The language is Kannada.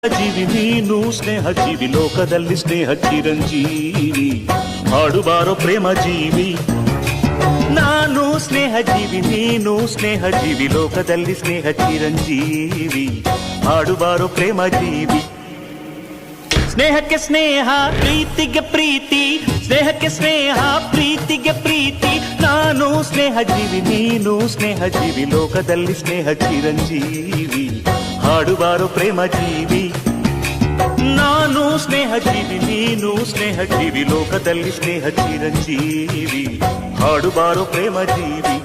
ಜೀವಿ ನೀನು ಸ್ನೇಹ ಜೀವಿ ಲೋಕದಲ್ಲಿ ಸ್ನೇಹ ಚಿರಂಜೀವಿ ಹಾಡುಬಾರೋ ಪ್ರೇಮ ಜೀವಿ ನಾನು ಸ್ನೇಹ ಜೀವಿ ನೀನು ಸ್ನೇಹ ಜೀವಿ ಲೋಕದಲ್ಲಿ ಸ್ನೇಹ ಚಿರಂಜೀವಿ ಹಾಡುಬಾರೋ ಪ್ರೇಮ ಜೀವಿ ಸ್ನೇಹಕ್ಕೆ ಸ್ನೇಹ ಪ್ರೀತಿಗೆ ಪ್ರೀತಿ ಸ್ನೇಹಕ್ಕೆ ಸ್ನೇಹ ಪ್ರೀತಿಗೆ ಪ್ರೀತಿ ನಾನು ಸ್ನೇಹ ಜೀವಿ ನೀನು ಸ್ನೇಹ ಜೀವಿ ಲೋಕದಲ್ಲಿ ಸ್ನೇಹ ಚಿರಂಜೀವಿ ಹಾಡುಬಾರೋ ಪ್ರೇಮ ಜೀವಿ ನಾನು ಸ್ನೇಹ ಜೀವಿ ನೀನು ಸ್ನೇಹ ಜೀವಿ ಲೋಕದಲ್ಲಿ ಸ್ನೇಹ ಚಿರಂಜೀವಿ ಹಾಡುಬಾರೋ ಪ್ರೇಮ ಜೀವಿ